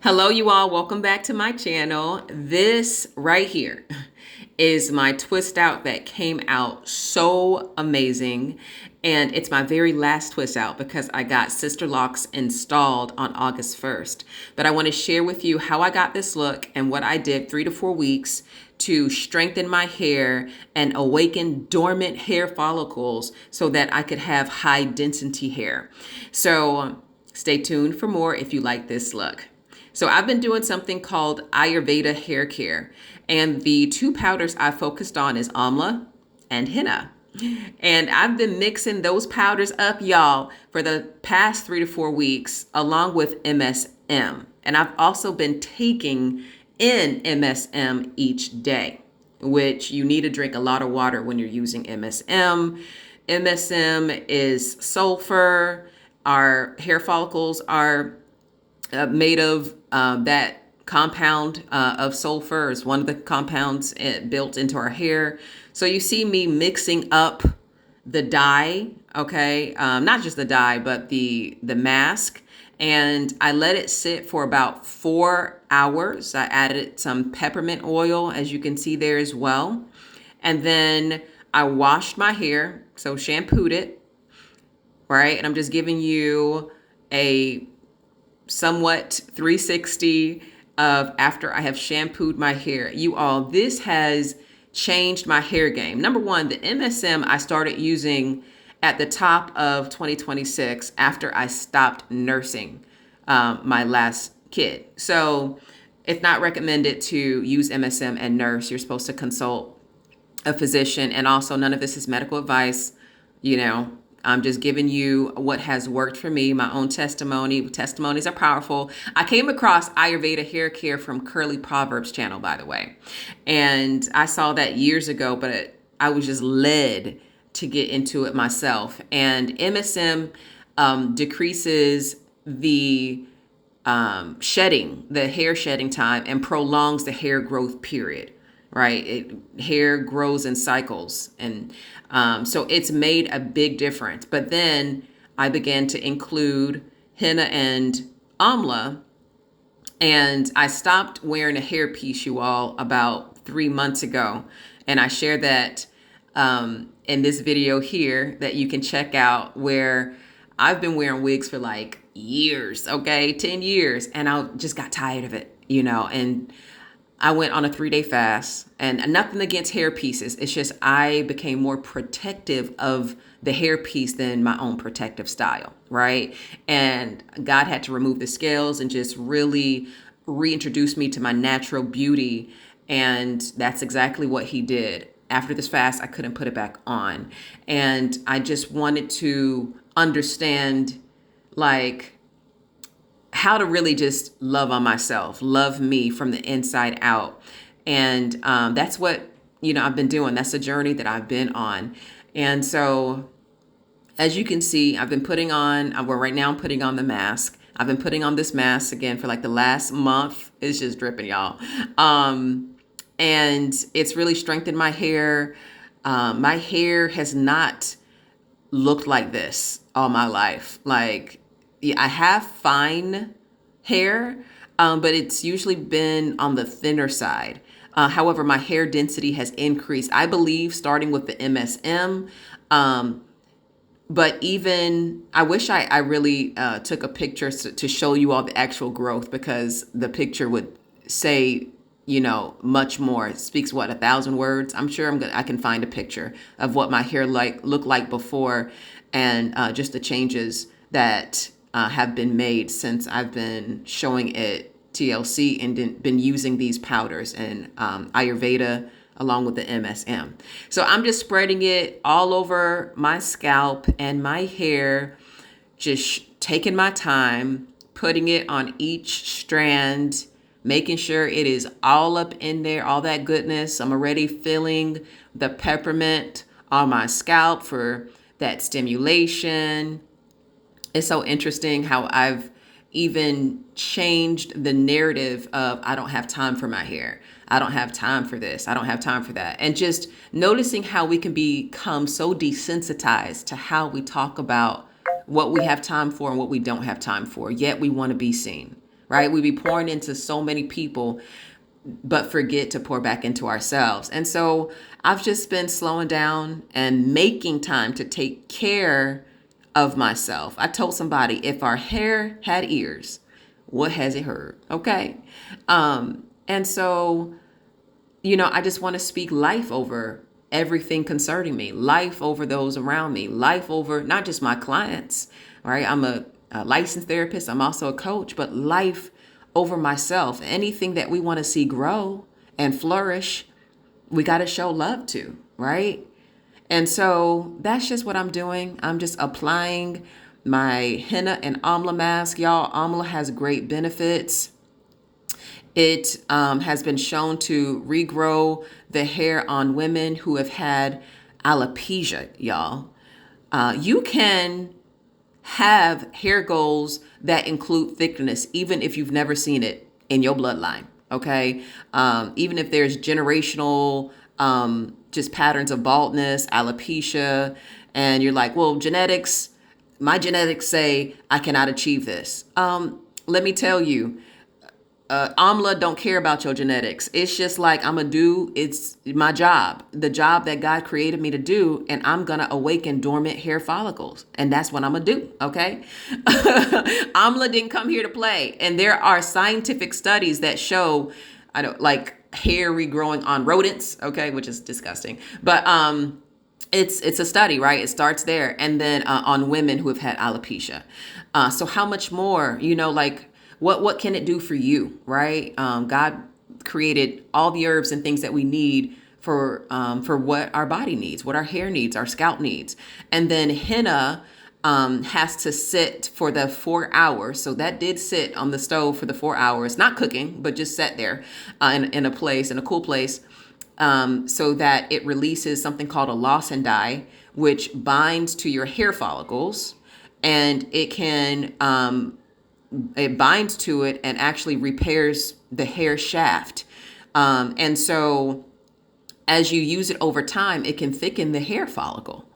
Hello, you all. Welcome back to my channel. This right here is my twist out that came out so amazing. And it's my very last twist out because I got Sister Locks installed on August 1st. But I want to share with you how I got this look and what I did 3 to 4 weeks to strengthen my hair and awaken dormant hair follicles so that I could have high density hair. So stay tuned for more if you like this look. So I've been doing something called Ayurveda hair care. And the two powders I focused on is Amla and Henna. And I've been mixing those powders up, y'all, for the past 3 to 4 weeks, along with MSM. And I've also been taking in MSM each day, which you need to drink a lot of water when you're using MSM. MSM is sulfur. Our hair follicles are made of that compound of sulfur is one of the compounds built into our hair. So you see me mixing up the dye, okay, not just the dye, but the mask, and I let it sit for about 4 hours. I added some peppermint oil, as you can see there as well, and then I washed my hair, so shampooed it, right? And I'm just giving you a somewhat 360 of after I have shampooed my hair. You all, this has changed my hair game. Number one, the MSM I started using at the top of 2026 after I stopped nursing my last kid. So it's not recommended to use MSM and nurse. You're supposed to consult a physician, and also none of this is medical advice. I'm just giving you what has worked for me, my own testimony. Testimonies are powerful. I came across Ayurveda hair care from Curly Proverbs channel, by the way. And I saw that years ago, but I was just led to get into it myself. And MSM decreases the shedding, the hair shedding time, and prolongs the hair growth period, right? Hair grows in cycles. And so it's made a big difference. But then I began to include henna and amla, and I stopped wearing a hairpiece, you all, about 3 months ago. And I shared that in this video here that you can check out, where I've been wearing wigs for like years, okay, 10 years. And I just got tired of it, and I went on a 3-day fast, and nothing against hair pieces. It's just I became more protective of the hair piece than my own protective style, right? And God had to remove the scales and just really reintroduce me to my natural beauty. And that's exactly what he did. After this fast, I couldn't put it back on. And I just wanted to understand, like, how to really just love on myself, love me from the inside out. And that's what, I've been doing. That's a journey that I've been on. And so, as you can see, I've been putting on, well, right now I'm putting on the mask. I've been putting on this mask again for like the last month. It's just dripping, y'all. And it's really strengthened my hair. My hair has not looked like this all my life. Like, yeah, I have fine hair, but it's usually been on the thinner side. However, my hair density has increased, I believe, starting with the MSM. But even, I wish I really took a picture to show you all the actual growth, because the picture would say, much more. It speaks, what, 1,000 words? I'm sure I can find a picture of what my hair looked like before, and just the changes that have been made since I've been showing it TLC and been using these powders and Ayurveda along with the MSM. So I'm just spreading it all over my scalp and my hair, just taking my time, putting it on each strand, making sure it is all up in there, all that goodness. I'm already feeling the peppermint on my scalp for that stimulation. It's so interesting how I've even changed the narrative of I don't have time for my hair. I don't have time for this. I don't have time for that. And just noticing how we can become so desensitized to how we talk about what we have time for and what we don't have time for, yet we want to be seen, right? We be pouring into so many people, but forget to pour back into ourselves. And so I've just been slowing down and making time to take care of myself. I told somebody, if our hair had ears, what has it heard? Okay. And so, I just want to speak life over everything concerning me, life over those around me, life over not just my clients, right? I'm a licensed therapist. I'm also a coach, but life over myself. Anything that we want to see grow and flourish, we got to show love to, right? And so that's just what I'm doing. I'm just applying my henna and amla mask. Y'all, amla has great benefits. It has been shown to regrow the hair on women who have had alopecia, y'all. You can have hair goals that include thickness, even if you've never seen it in your bloodline. Okay. Even if there's generational, just patterns of baldness, alopecia, and you're like, well, my genetics say I cannot achieve this. Let me tell you, Amla don't care about your genetics. It's just like it's my job, the job that God created me to do, and I'm going to awaken dormant hair follicles. And that's what I'm going to do, okay? Amla didn't come here to play. And there are scientific studies that show, hair regrowing on rodents, okay, which is disgusting. But it's a study, right? It starts there. And then on women who have had alopecia. So how much more, what can it do for you, right? God created all the herbs and things that we need for what our body needs, what our hair needs, our scalp needs. And then henna has to sit for the 4 hours. So that did sit on the stove for the 4 hours, not cooking, but just sat there in a cool place, so that it releases something called a lawson dye, which binds to your hair follicles, and it binds to it and actually repairs the hair shaft. And so as you use it over time, it can thicken the hair follicle.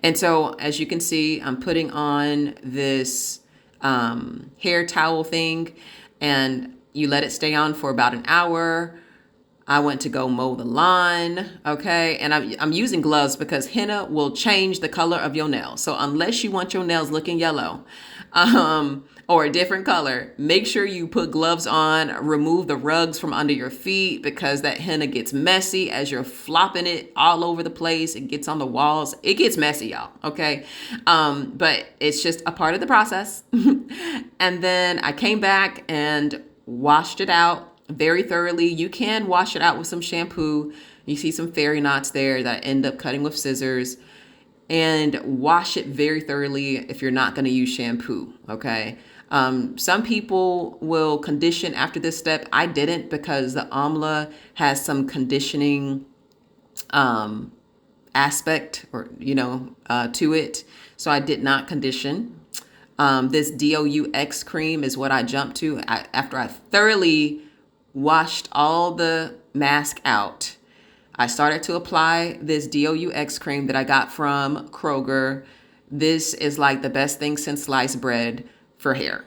And so as you can see, I'm putting on this hair towel thing, and you let it stay on for about an hour. I went to go mow the lawn, okay? And I'm using gloves because henna will change the color of your nails. So unless you want your nails looking yellow, or a different color, make sure you put gloves on, remove the rugs from under your feet, because that henna gets messy as you're flopping it all over the place. It gets on the walls. It gets messy, y'all, okay? But it's just a part of the process. And then I came back and washed it out very thoroughly. You can wash it out with some shampoo. You see some fairy knots there that I end up cutting with scissors. And wash it very thoroughly if you're not going to use shampoo, okay? Some people will condition after this step. I didn't, because the amla has some conditioning aspect to it. So I did not condition. This DOUX cream is what I jumped to after I thoroughly washed all the mask out. I started to apply this DOUX cream that I got from Kroger. This is like the best thing since sliced bread for hair,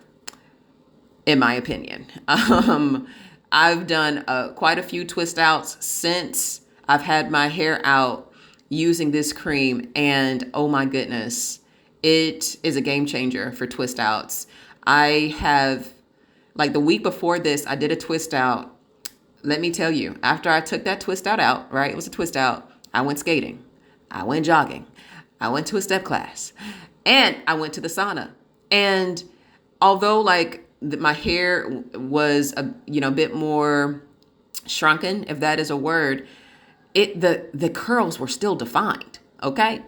in my opinion. I've done quite a few twist outs since I've had my hair out using this cream, and oh my goodness, it is a game changer for twist outs. I have, the week before this, I did a twist out. Let me tell you, after I took that twist out, right? It was a twist out. I went skating. I went jogging. I went to a step class, and I went to the sauna. And although my hair was a bit more shrunken, if that is a word, the curls were still defined. Okay.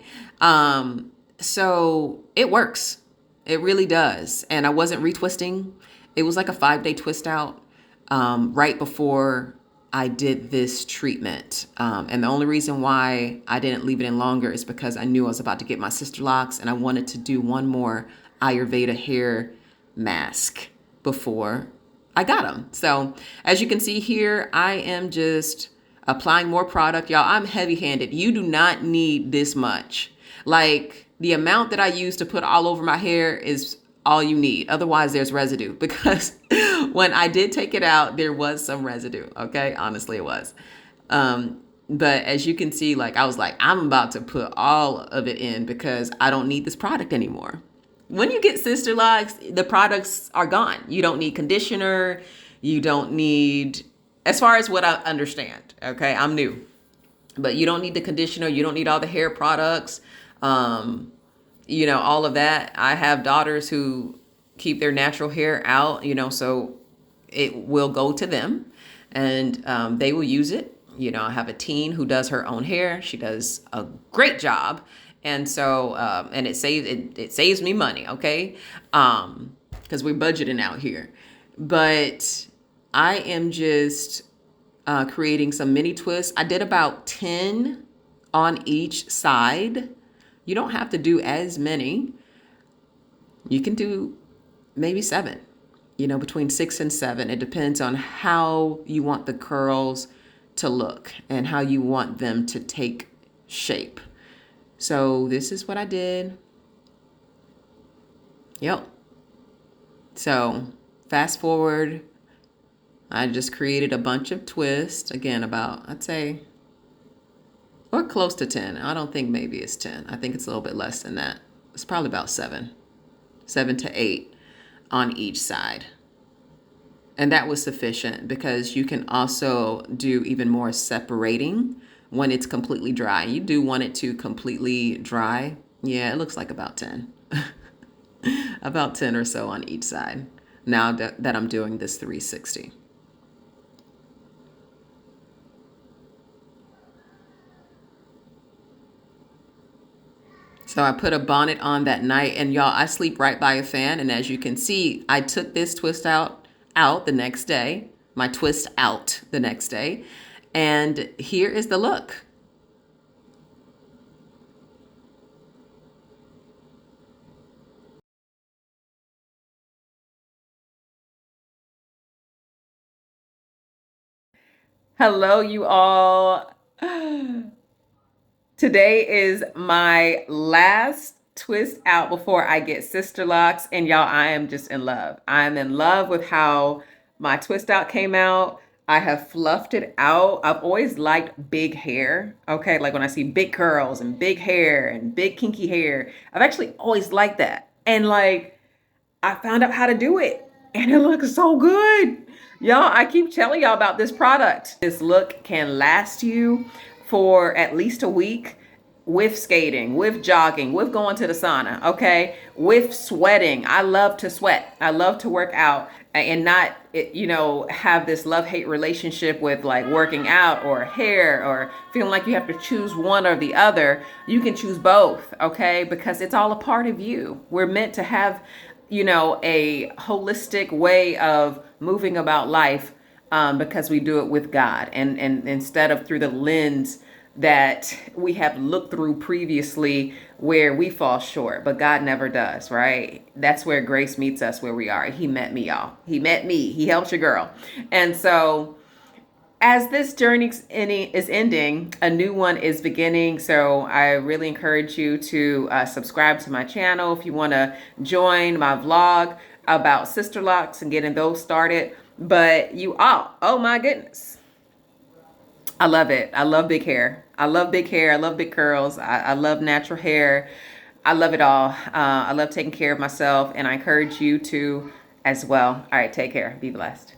So it works. It really does. And I wasn't retwisting. It was like a 5-day twist out. Right before I did this treatment. And the only reason why I didn't leave it in longer is because I knew I was about to get my sister locks, and I wanted to do one more Ayurveda hair mask before I got them. So as you can see here, I am just applying more product. Y'all, I'm heavy handed. You do not need this much. The amount that I use to put all over my hair is all you need. Otherwise, there's residue, because When I did take it out, there was some residue. Okay. Honestly, it was. But as you can see, like I was like, I'm about to put all of it in because I don't need this product anymore. When you get Sister Locks, the products are gone. You don't need conditioner. You don't need, as far as what I understand. Okay. I'm new, but you don't need the conditioner. You don't need all the hair products. All of that. I have daughters who keep their natural hair out, so it will go to them and they will use it. I have a teen who does her own hair. She does a great job. And so, and it saves me money. Okay. Cause we're budgeting out here, but I am just, creating some mini twists. I did about 10 on each side. You don't have to do as many. You can do maybe 7, between 6 and 7. It depends on how you want the curls to look and how you want them to take shape. So this is what I did. Yep. So fast forward, I just created a bunch of twists. Again, about, I'd say, or close to 10. I don't think maybe it's 10. I think it's a little bit less than that. It's probably about 7 to 8 on each side. And that was sufficient because you can also do even more separating when it's completely dry. You do want it to completely dry. Yeah, it looks like about 10. About 10 or so on each side now that I'm doing this 360. So I put a bonnet on that night, and y'all, I sleep right by a fan. And as you can see, I took this twist out the next day, my twist out the next day. And here is the look. Hello, you all. Today is my last twist out before I get Sister Locks. And y'all, I am just in love. I'm in love with how my twist out came out. I have fluffed it out. I've always liked big hair. Okay, like when I see big curls and big hair and big kinky hair, I've actually always liked that. And like, I found out how to do it and it looks so good. Y'all, I keep telling y'all about this product. This look can last you for at least a week with skating, with jogging, with going to the sauna, okay? With sweating. I love to sweat. I love to work out and not, have this love-hate relationship with like working out or hair or feeling like you have to choose one or the other. You can choose both, okay? Because it's all a part of you. We're meant to have, a holistic way of moving about life because we do it with God and instead of through the lens that we have looked through previously where we fall short, but God never does, right? That's where grace meets us where we are. He met me, y'all. He met me. He helped your girl. And so as this journey is ending, a new one is beginning. So I really encourage you to subscribe to my channel if you want to join my vlog about Sister Locks and getting those started. But you all, oh my goodness. I love it. I love big hair. I love big hair. I love big curls. I love natural hair. I love it all. I love taking care of myself, and I encourage you to as well. All right, take care. Be blessed.